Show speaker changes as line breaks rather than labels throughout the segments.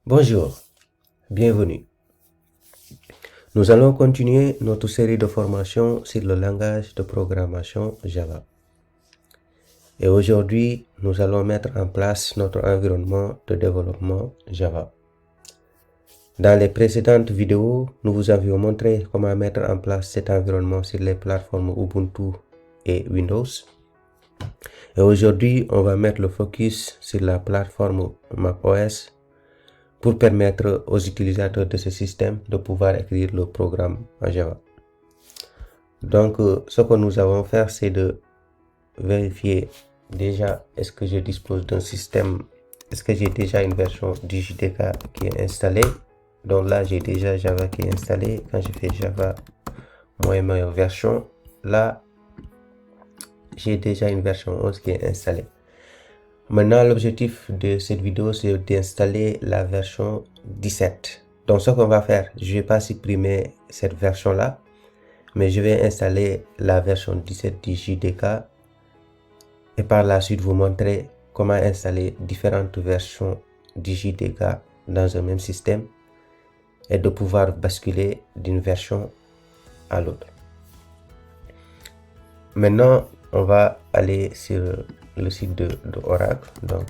Bonjour, bienvenue. Nous allons continuer notre série de formations sur le langage de programmation Java. Et aujourd'hui, nous allons mettre en place notre environnement de développement Java. Dans les précédentes vidéos, nous vous avions montré comment mettre en place cet environnement sur les plateformes Ubuntu et Windows. Et aujourd'hui, on va mettre le focus sur la plateforme macOS pour permettre aux utilisateurs de ce système de pouvoir écrire le programme en Java. Donc, ce que nous allons faire, c'est de vérifier déjà est-ce que je dispose d'un système, est-ce que j'ai déjà une version du JDK qui est installée. Donc là, j'ai déjà Java qui est installé. Quand je fais Java moins version, là, j'ai déjà une version 11 qui est installée. Maintenant, l'objectif de cette vidéo, c'est d'installer la version 17. Donc, ce qu'on va faire, je ne vais pas supprimer cette version-là, mais je vais installer la version 17 du JDK et par la suite vous montrer comment installer différentes versions du JDK dans un même système et de pouvoir basculer d'une version à l'autre. Maintenant, on va aller sur le site de Oracle. Donc,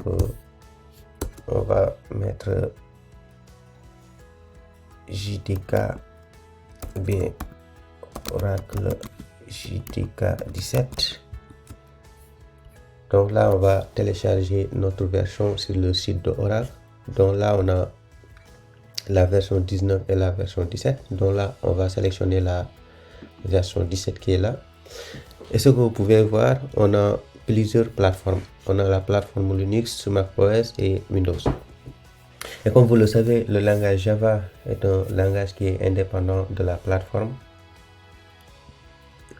on va mettre JDK bien Oracle JDK 17. Donc là, on va télécharger notre version sur le site de Oracle. Donc là, on a la version 19 et la version 17. Donc là, on va sélectionner la version 17 qui est là. Et ce que vous pouvez voir, on a plusieurs plateformes. On a la plateforme Linux, macOS et Windows. Et comme vous le savez, le langage Java est un langage qui est indépendant de la plateforme.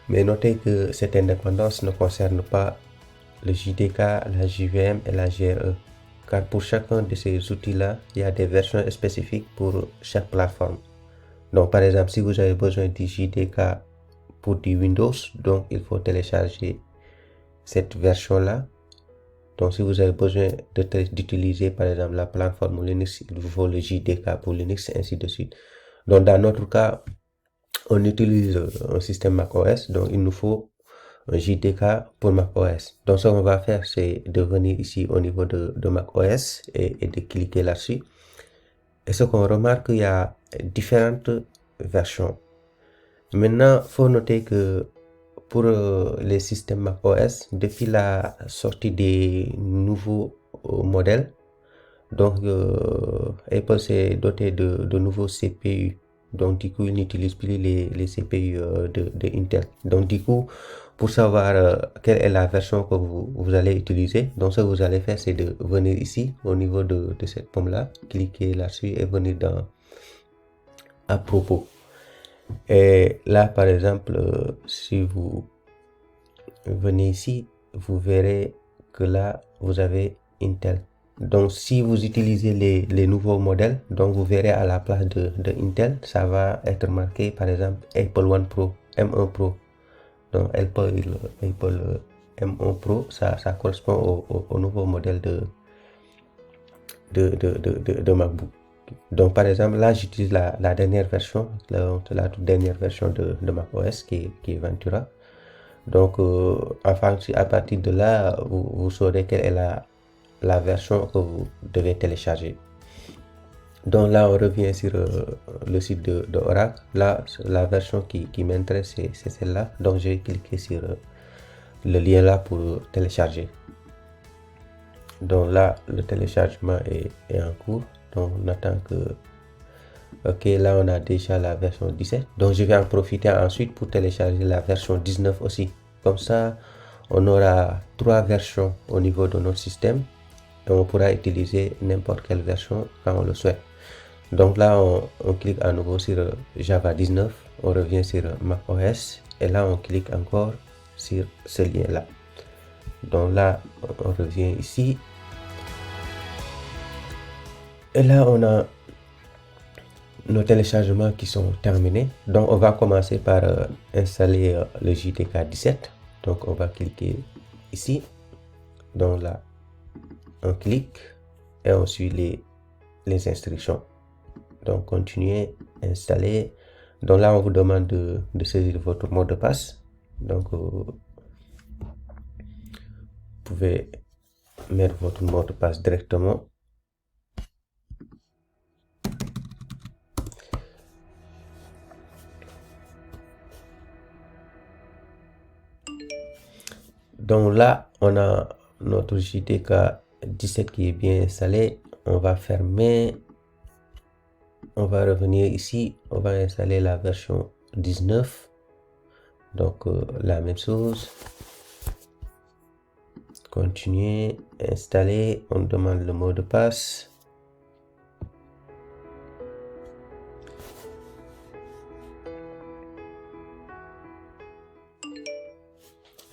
Mais notez que cette indépendance ne concerne pas le JDK, la JVM et la GRE. Car pour chacun de ces outils-là, il y a des versions spécifiques pour chaque plateforme. Donc par exemple, si vous avez besoin du JDK pour du Windows, donc il faut télécharger cette version-là. Donc si vous avez besoin d'utiliser par exemple la plateforme Linux, il vous faut le JDK pour Linux, ainsi de suite. Donc dans notre cas, on utilise un système macOS, donc il nous faut un JDK pour macOS. Donc ce qu'on va faire, c'est de venir ici au niveau de macOS et de cliquer là-dessus. Et ce qu'on remarque, il y a différentes versions. Maintenant, il faut noter que pour les systèmes macOS, depuis la sortie des nouveaux modèles, donc Apple s'est doté de nouveaux CPU. Donc du coup, il n'utilise plus les CPU de Intel. Donc du coup, pour savoir quelle est la version que vous allez utiliser, donc ce que vous allez faire, c'est de venir ici au niveau de cette pomme-là, cliquer là-dessus et venir dans à propos. Et là, par exemple, si vous venez ici, vous verrez que là, vous avez Intel. Donc, si vous utilisez les nouveaux modèles, donc vous verrez à la place de Intel, ça va être marqué, par exemple, Apple One Pro, M1 Pro. Donc, Apple M1 Pro, ça correspond au nouveau modèle de MacBook. Donc par exemple là j'utilise la dernière version, la toute dernière version de macOS qui est Ventura. Donc enfin à partir de là vous saurez quelle est la version que vous devez télécharger. Donc là on revient sur le site de Oracle. Là la version qui m'intéresse c'est celle-là. Donc je vais cliquer sur le lien là pour télécharger. Donc là le téléchargement est en cours. Donc on attend que... Ok, là on a déjà la version 17. Donc je vais en profiter ensuite pour télécharger la version 19 aussi. Comme ça, on aura 3 versions au niveau de notre système. Et on pourra utiliser n'importe quelle version quand on le souhaite. Donc là, on clique à nouveau sur Java 19. On revient sur macOS. Et là, on clique encore sur ce lien-là. Donc là, on revient ici. Et là, on a nos téléchargements qui sont terminés. Donc, on va commencer par installer le JDK 17. Donc, on va cliquer ici. Donc là, on clique et on suit les instructions. Donc, continuez, installer. Donc là, on vous demande de saisir votre mot de passe. Donc, vous pouvez mettre votre mot de passe directement. Donc là, on a notre JDK 17 qui est bien installé. On va fermer. On va revenir ici. On va installer la version 19. Donc la même chose. Continuer, installer. On demande le mot de passe.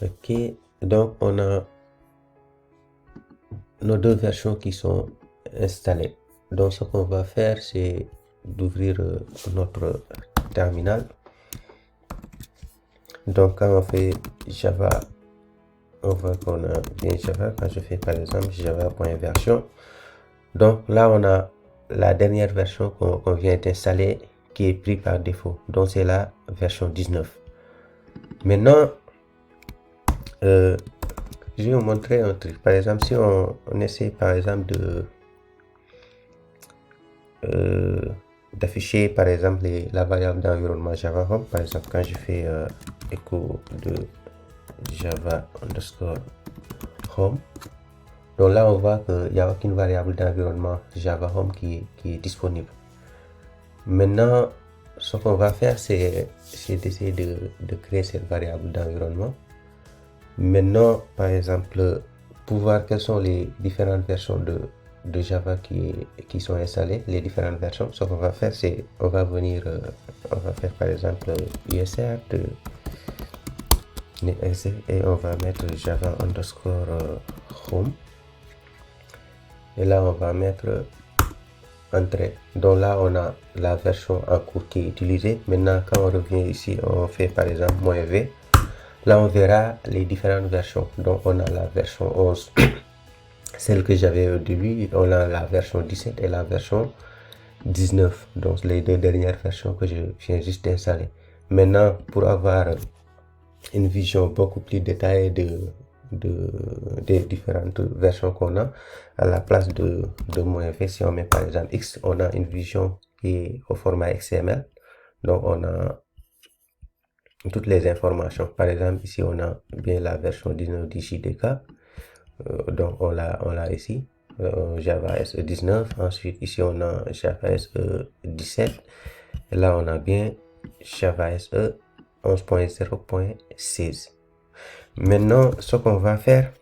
Ok, donc on a nos deux versions qui sont installées. Donc ce qu'on va faire, c'est d'ouvrir notre terminal. Donc quand on fait Java, on voit qu'on a bien Java. Quand je fais par exemple java.version, donc là on a la dernière version qu'on vient d'installer qui est prise par défaut. Donc c'est la version 19. Maintenant, je vais vous montrer un truc. Par exemple, si on essaie par exemple d'afficher par exemple la variable d'environnement Java Home. Par exemple, quand je fais écho de Java underscore Home, donc là on voit qu'il n'y a aucune variable d'environnement Java Home qui est disponible. Maintenant, ce qu'on va faire, c'est d'essayer de créer cette variable d'environnement. Maintenant, par exemple, pour voir quelles sont les différentes versions de Java qui sont installées, les différentes versions, ce qu'on va faire, c'est on va venir, on va faire par exemple usr et on va mettre Java underscore home. Et là, on va mettre entrée. Donc là, on a la version en cours qui est utilisée. Maintenant, quand on revient ici, on fait par exemple -v. Là, on verra les différentes versions. Donc, on a la version 11, celle que j'avais au début. On a la version 17 et la version 19. Donc, les deux dernières versions que je viens juste d'installer. Maintenant, pour avoir une vision beaucoup plus détaillée des différentes versions qu'on a, à la place de -v, si on met par exemple X, on a une vision qui est au format XML. Donc, on a toutes les informations. Par exemple, ici, on a bien la version 19 du JDK. Donc, on l'a ici. Java SE 19. Ensuite, ici, on a Java SE 17. Et là, on a bien Java SE 11.0.16. Maintenant, ce qu'on va faire,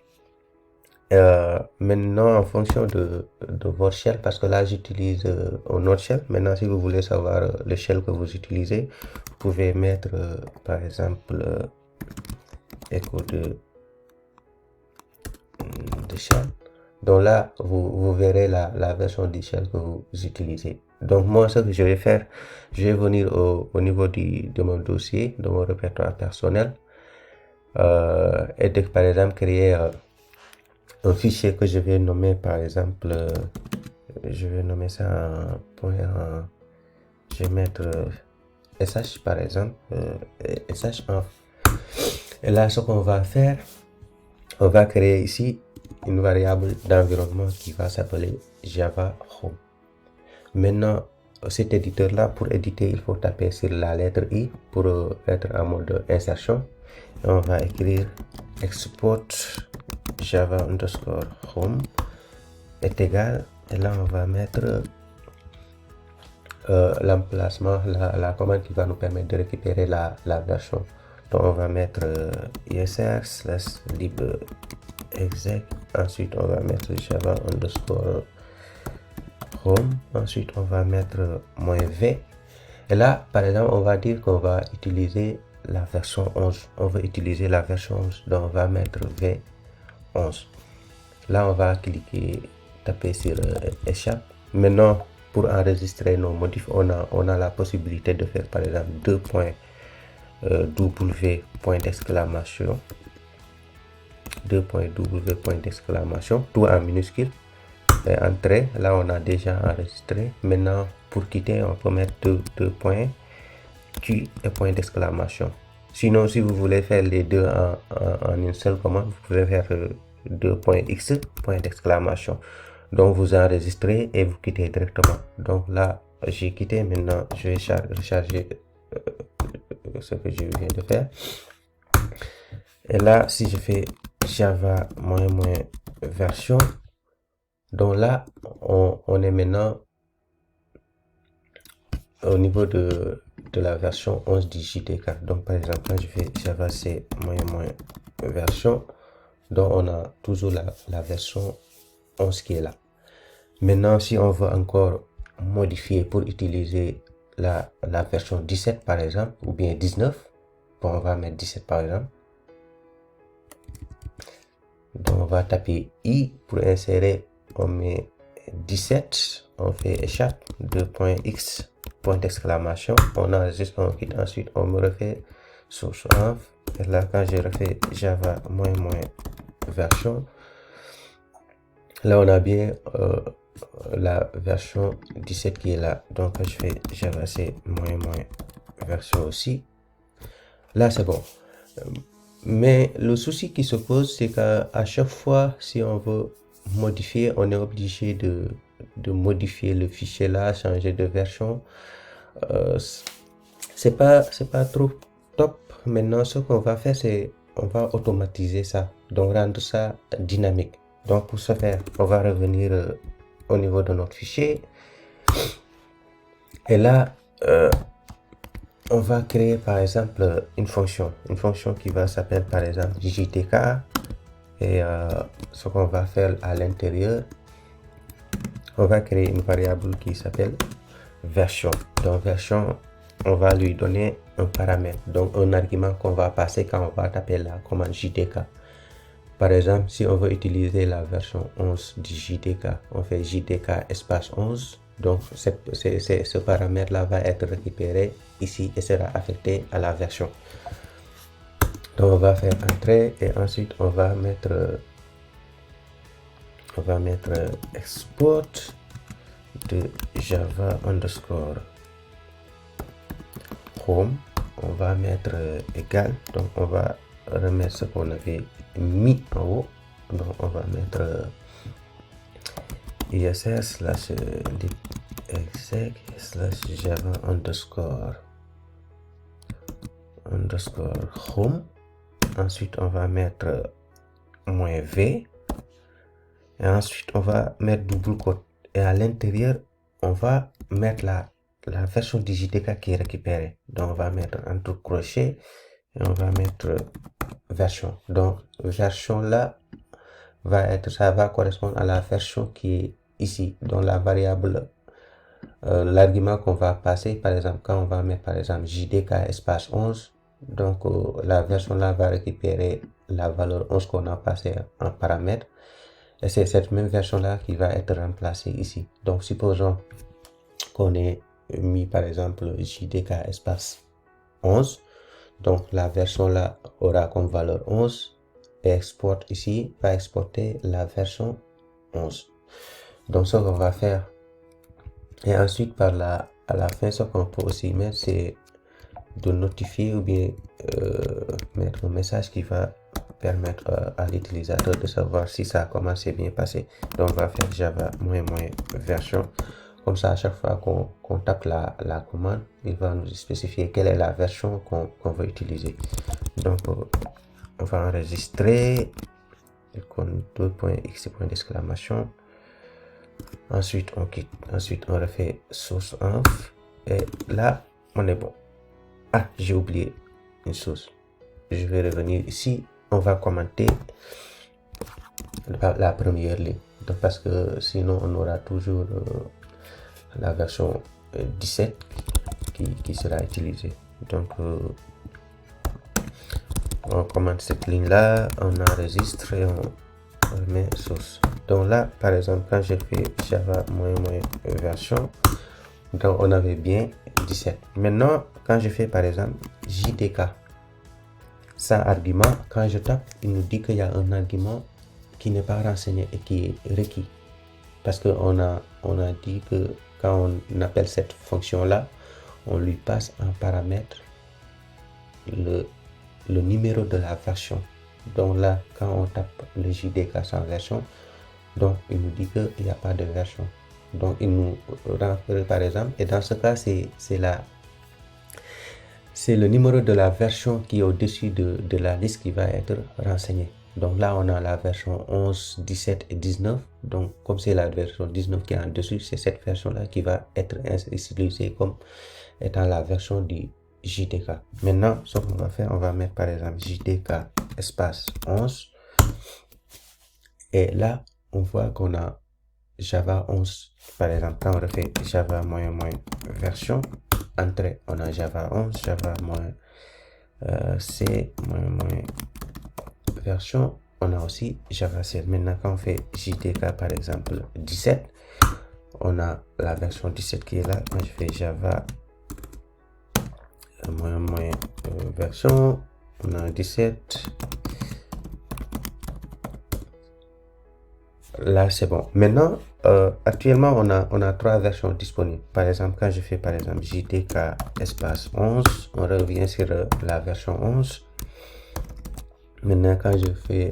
maintenant, en fonction de votre shell, parce que là, j'utilise un autre shell. Maintenant, si vous voulez savoir le shell que vous utilisez, vous pouvez mettre, par exemple, écho de shell. Donc là, vous verrez la version du shell que vous utilisez. Donc, moi, ce que je vais faire, je vais venir au niveau de mon dossier, de mon répertoire personnel, et de, par exemple, créer un fichier que je vais nommer par exemple, je vais nommer ça je vais mettre sh par exemple, sh1. Et là, ce qu'on va faire, on va créer ici une variable d'environnement qui va s'appeler Java Home. Maintenant, cet éditeur là, pour éditer, il faut taper sur la lettre I pour être en mode insertion. Et on va écrire export Java underscore home est égal, et là on va mettre l'emplacement, la commande qui va nous permettre de récupérer la version. Donc on va mettre usr /lib exec. Ensuite on va mettre Java underscore home. Ensuite on va mettre -v. Et là, par exemple, on va dire qu'on va utiliser la version 11. On va utiliser la version 11. Donc on va mettre v11. Là, on va cliquer, taper sur échappe. Maintenant, pour enregistrer nos modifs, on a la possibilité de faire par exemple w point d'exclamation, tout en minuscule. et entrée. Là, on a déjà enregistré. Maintenant, pour quitter, on peut mettre deux points Q et point d'exclamation. Sinon, si vous voulez faire les deux en une seule commande, vous pouvez faire deux points X, point d'exclamation. Donc, vous enregistrez et vous quittez directement. Donc là, j'ai quitté. Maintenant, je vais recharger ce que je viens de faire. Et là, si je fais Java version, donc là, on est maintenant au niveau de la version 11 du JDK. Donc, par exemple, quand je fais Java C version, donc on a toujours la version 11 qui est là. Maintenant, si on veut encore modifier pour utiliser la version 17 par exemple, ou bien 19, bon, on va mettre 17 par exemple. Donc, on va taper I pour insérer, on met 17, on fait échappe, 2.x, point d'exclamation, on enregistre, on quitte, ensuite on me refait source env, et là quand je refais Java version, là on a bien la version 17 qui est là. Donc quand je fais Java C version aussi, là c'est bon. Mais le souci qui se pose, c'est qu'à chaque fois, si on veut modifier, on est obligé de modifier le fichier là, changer de version. C'est pas trop top. Maintenant, ce qu'on va faire, c'est on va automatiser ça, donc rendre ça dynamique. Donc pour ce faire, on va revenir au niveau de notre fichier. Et là, on va créer par exemple une fonction qui va s'appeler par exemple JTK, et ce qu'on va faire à l'intérieur, on va créer une variable qui s'appelle version. Donc version, on va lui donner un paramètre, donc un argument qu'on va passer quand on va taper la commande JTK. Par exemple, si on veut utiliser la version 11 du JTK, on fait JTK espace 11. Donc, ce paramètre-là va être récupéré ici et sera affecté à la version. Donc, on va faire entrée et ensuite on va mettre export de Java underscore home. On va mettre égal. Donc, on va remettre ce qu'on avait mis en haut. Donc, on va mettre ISS exec / Java underscore home. Ensuite, on va mettre -v. Et ensuite, on va mettre double quote. Et à l'intérieur, on va mettre la version du JDK qui est récupérée. Donc, on va mettre entre crochets et on va mettre version. Donc, version là ça va correspondre à la version qui est ici. Donc, la variable, l'argument qu'on va passer, par exemple, quand on va mettre par exemple JDK espace 11, donc la version là va récupérer la valeur 11 qu'on a passé en paramètre. Et c'est cette même version là qui va être remplacée ici. Donc, supposons qu'on ait mis par exemple JDK espace 11. Donc, la version là aura comme valeur 11 et export ici va exporter la version 11. Donc, ce qu'on va faire. Et ensuite, à la fin, ce qu'on peut aussi mettre, c'est de notifier ou bien mettre un message qui va permettre à l'utilisateur de savoir si ça a commencé bien passé. Donc, on va faire Java version. Comme ça, à chaque fois qu'on tape la commande, il va nous spécifier quelle est la version qu'on veut utiliser. Donc, on va enregistrer 2.x point d'exclamation. Ensuite, on quitte. Ensuite, on refait source env. Et là, on est bon. Ah, j'ai oublié une chose. Je vais revenir ici. On va commenter la première ligne. Donc, parce que sinon, on aura toujours la version 17 qui sera utilisée. Donc, on commente cette ligne là, on enregistre et on met source. Donc là, par exemple, quand j'ai fait Java version, donc on avait bien 17. Maintenant, quand je fais par exemple JDK sans argument, quand je tape, il nous dit qu'il y a un argument qui n'est pas renseigné et qui est requis. parce qu'on a dit que quand on appelle cette fonction-là, on lui passe en paramètre le numéro de la version. Donc là, quand on tape le JDK sans version, donc il nous dit qu'il n'y a pas de version. Donc il nous rentre par exemple, et dans ce cas, c'est le numéro de la version qui est au-dessus de la liste qui va être renseignée. Donc là, on a la version 11, 17 et 19. Donc comme c'est la version 19 qui est en dessus, c'est cette version-là qui va être utilisée comme étant la version du JDK. Maintenant, ce qu'on va faire, on va mettre par exemple JDK espace 11. Et là, on voit qu'on a Java 11. Par exemple, quand on refait Java moyen version, entrée, on a Java 11, Java C moyen version, on a aussi Java 16. Maintenant, quand on fait JDK par exemple 17, on a la version 17 qui est là. Moi, je fais Java moyen version, on a 17. Là, c'est bon. Maintenant, actuellement, on a 3 versions disponibles. Par exemple, quand je fais par exemple JDK espace 11, on revient sur la version 11. Maintenant, quand je fais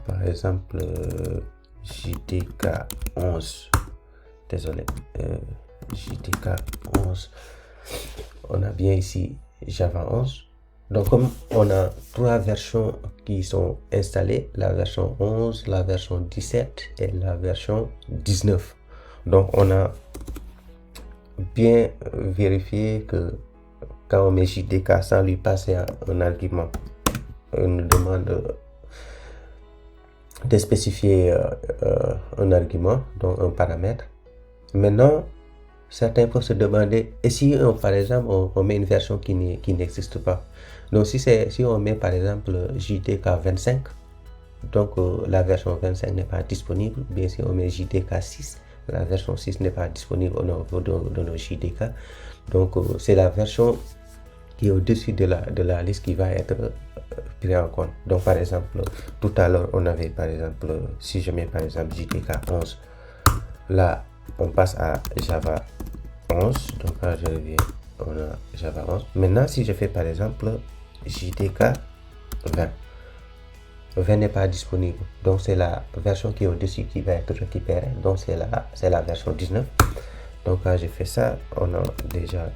par exemple JDK 11, désolé, JDK 11, on a bien ici Java 11. Donc comme on a 3 versions qui sont installées, la version 11, la version 17 et la version 19. Donc on a bien vérifié que quand on met JDK sans lui passer un argument, on nous demande de spécifier un argument, donc un paramètre. Maintenant, certains peuvent se demander, et si par exemple on met une version qui n'existe pas. Donc si on met par exemple JDK 25, donc la version 25 n'est pas disponible. Bien si on met JDK 6, la version 6 n'est pas disponible au niveau de nos JDK. Donc c'est la version qui est au-dessus de la liste qui va être prise en compte. Donc par exemple, tout à l'heure on avait par exemple, si je mets par exemple JDK 11, là on passe à Java 11. Donc quand je reviens, on a Java 11. Maintenant si je fais par exemple JDK 20, 20 n'est pas disponible. Donc c'est la version qui est au-dessus qui va être récupérée. Donc c'est la version 19. Donc quand je fais ça, on a déjà...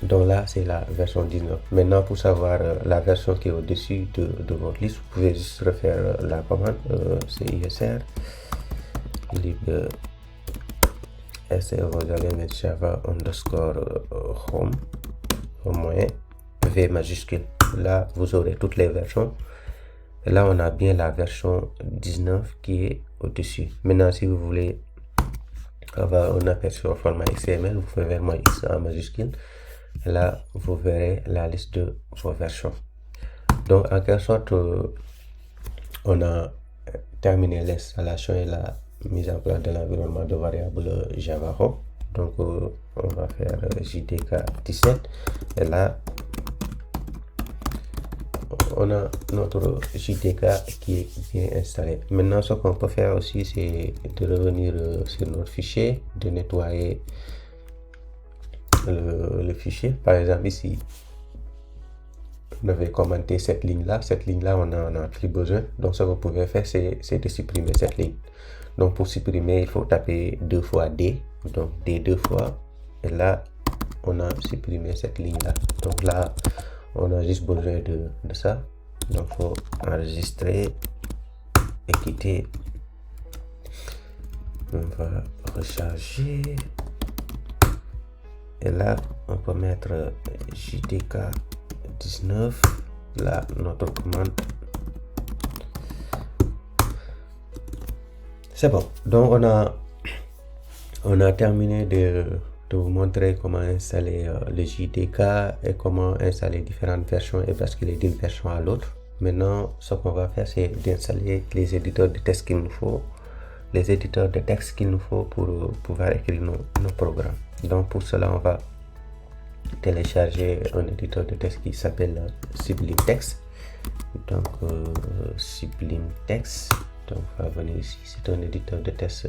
Donc là, c'est la version 19. Maintenant, pour savoir la version qui est au-dessus de votre liste, vous pouvez juste refaire la commande CISR lib SR, vous allez mettre Java underscore home au moins V majuscule. Là, vous aurez toutes les versions. Et là, on a bien la version 19 qui est au-dessus. Maintenant, si vous voulez avoir un aperçu au format XML, vous pouvez vers moi X en majuscule. Et là, vous verrez la liste de vos versions. Donc, en quelque sorte, on a terminé l'installation et la mise en place de l'environnement de variables Java Home. Donc, on va faire JDK 17. Et là, on a notre JDK qui est bien installé. Maintenant, ce qu'on peut faire aussi, c'est de revenir sur notre fichier, de nettoyer le fichier. Par exemple, ici, on avait commenté cette ligne-là. Cette ligne-là, on n'en a plus besoin. Donc, ce que vous pouvez faire, c'est de supprimer cette ligne. Donc, pour supprimer, il faut taper 2 fois D. Donc, D 2 fois. Et là, on a supprimé cette ligne-là. Donc là, on a juste besoin de ça. Donc, il faut enregistrer et quitter. On va recharger. Et là, on peut mettre JDK 19. Là, notre commande. C'est bon. Donc, on a terminé de vous montrer comment installer le JDK et comment installer différentes versions et basculer d'une version à l'autre. Maintenant, ce qu'on va faire, c'est d'installer les éditeurs de texte qu'il nous faut. Les éditeurs de texte qu'il nous faut pour pouvoir écrire nos programmes. Donc pour cela, on va télécharger un éditeur de texte qui s'appelle Sublime Text. Donc Sublime Text. Donc on va venir ici, c'est un éditeur de test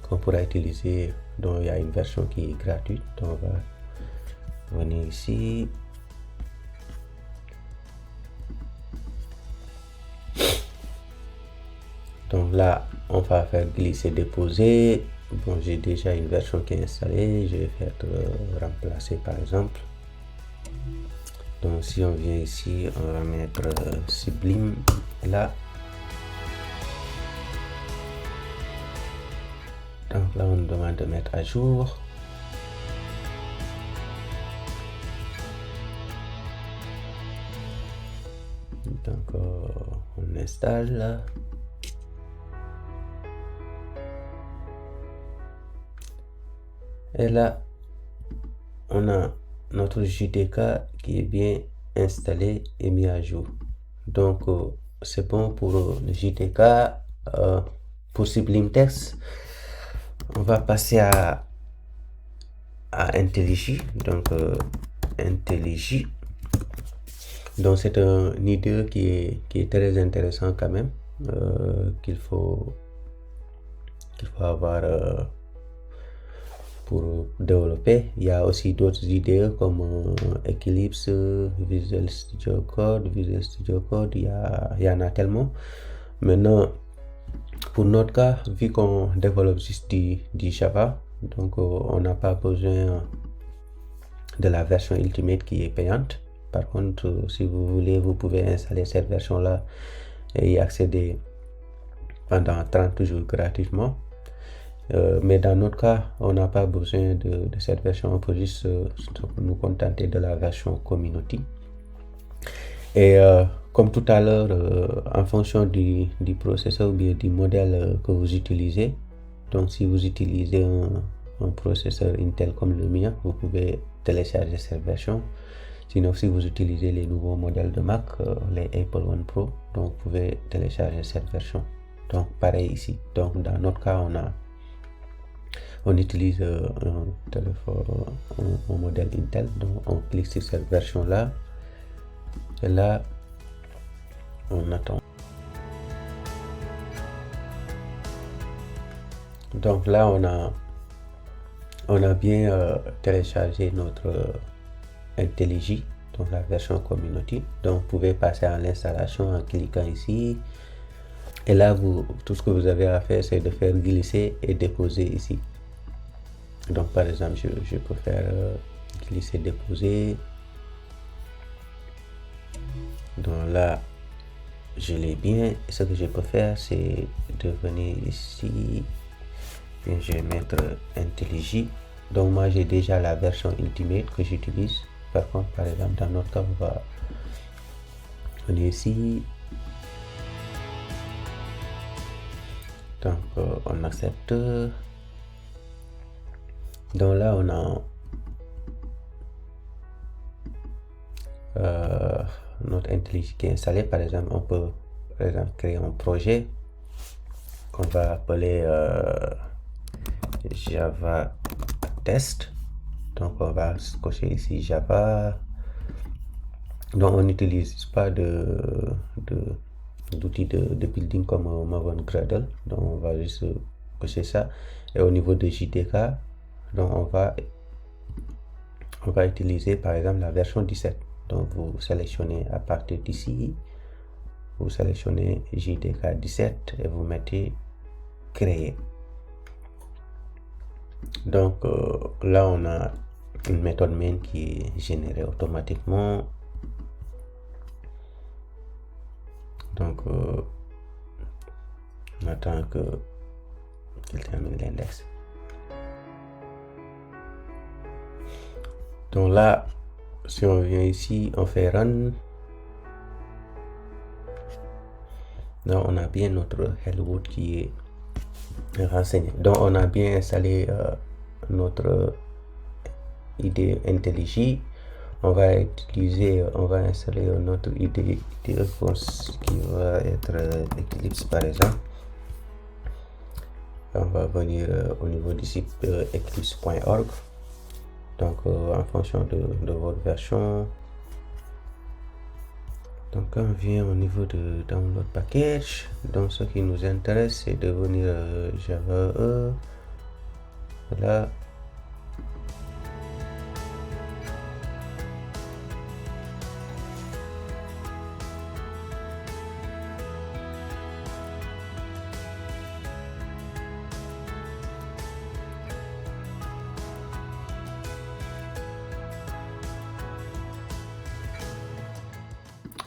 qu'on pourra utiliser, dont il y a une version qui est gratuite. Donc on va venir ici. Donc là, on va faire glisser, déposer. Bon, j'ai déjà une version qui est installée. Je vais faire remplacer par exemple. Donc si on vient ici, on va mettre Sublime là. Donc là, on nous demande de mettre à jour. Donc on installe là. Et là, on a notre JDK qui est bien installé et mis à jour. Donc, c'est bon pour le JDK. Pour Sublime Text, on va passer à IntelliJ. Donc, IntelliJ. Donc, c'est un IDE qui est très intéressant quand même, qu'il faut avoir pour développer. Il y a aussi d'autres idées comme Eclipse, Visual Studio Code, il y en a tellement. Maintenant, pour notre cas, vu qu'on développe juste du Java, donc on n'a pas besoin de la version Ultimate qui est payante. Par contre, si vous voulez, vous pouvez installer cette version-là et y accéder pendant 30 jours gratuitement. Mais dans notre cas, on n'a pas besoin de cette version, on peut juste nous contenter de la version Community. Et comme tout à l'heure, en fonction du processeur ou bien du modèle que vous utilisez, donc si vous utilisez un processeur Intel comme le mien, vous pouvez télécharger cette version. Sinon, si vous utilisez les nouveaux modèles de Mac, les Apple One Pro, donc vous pouvez télécharger cette version. Donc pareil ici. Donc dans notre cas, on utilise un modèle Intel, donc on clique sur cette version là et là on attend. Donc là on a bien téléchargé notre IntelliJ, donc la version Community. Donc vous pouvez passer à l'installation en cliquant ici. Et là, tout ce que vous avez à faire, c'est de faire glisser et déposer ici. Donc par exemple, je peux faire glisser, déposer. Donc là, je l'ai bien. Ce que je peux faire, c'est de venir ici. Puis je vais mettre IntelliJ. Donc moi, j'ai déjà la version Ultimate que j'utilise. Par contre, par exemple, dans notre cas, on va venir ici. Donc on accepte. Donc là on a notre IntelliJ qui est installé. Par exemple, on peut créer un projet qu'on va appeler Java Test. Donc on va cocher ici Java. Donc on n'utilise pas d'outils de building comme Maven Gradle. Donc on va juste cocher ça. Et au niveau de JDK, donc on va utiliser par exemple la version 17. Donc vous sélectionnez à partir d'ici, vous sélectionnez JDK 17 et vous mettez créer. Donc là on a une méthode main qui est générée automatiquement. Donc on attend qu'il termine l'index. Donc là, si on vient ici, on fait run. Là, on a bien notre hello world qui est renseigné. Donc on a bien installé notre IDE IntelliJ. On va installer notre IDE qui va être Eclipse par exemple. On va venir au niveau du site eclipse.org. Donc en fonction de votre version, Donc quand on vient au niveau de download package, donc ce qui nous intéresse c'est de venir Java E. Voilà.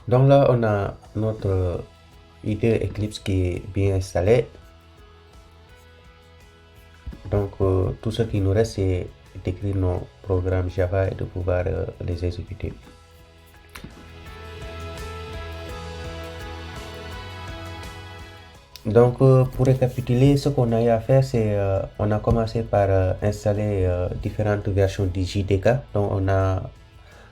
Donc là, on a notre IDE Eclipse qui est bien installé. Donc tout ce qui nous reste, c'est d'écrire nos programmes Java et de pouvoir les exécuter. Donc pour récapituler, ce qu'on a eu à faire, c'est on a commencé par installer différentes versions du JDK. Donc on a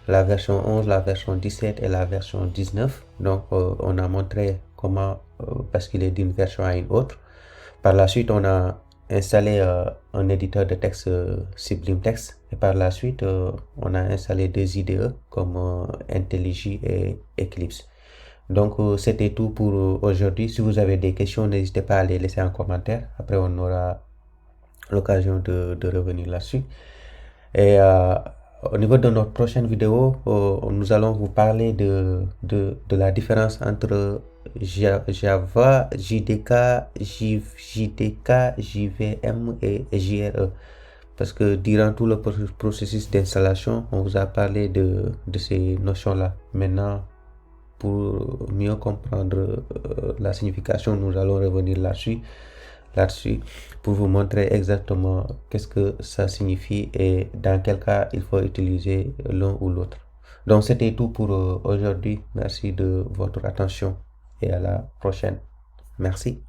la version 11, la version 17 et la version 19. Donc on a montré comment basculer d'une version à une autre. Par la suite, on a installé un éditeur de texte Sublime Text et par la suite, on a installé deux IDE comme IntelliJ et Eclipse. Donc, c'était tout pour aujourd'hui. Si vous avez des questions, n'hésitez pas à les laisser en commentaire. Après, on aura l'occasion de revenir là-dessus. Et au niveau de notre prochaine vidéo, nous allons vous parler de la différence entre Java, JDK, JDK, JVM et JRE. Parce que durant tout le processus d'installation, on vous a parlé de ces notions-là. Maintenant, pour mieux comprendre la signification, nous allons revenir là-dessus pour vous montrer exactement qu'est-ce que ça signifie et dans quel cas il faut utiliser l'un ou l'autre. Donc c'était tout pour aujourd'hui. Merci de votre attention et à la prochaine. Merci.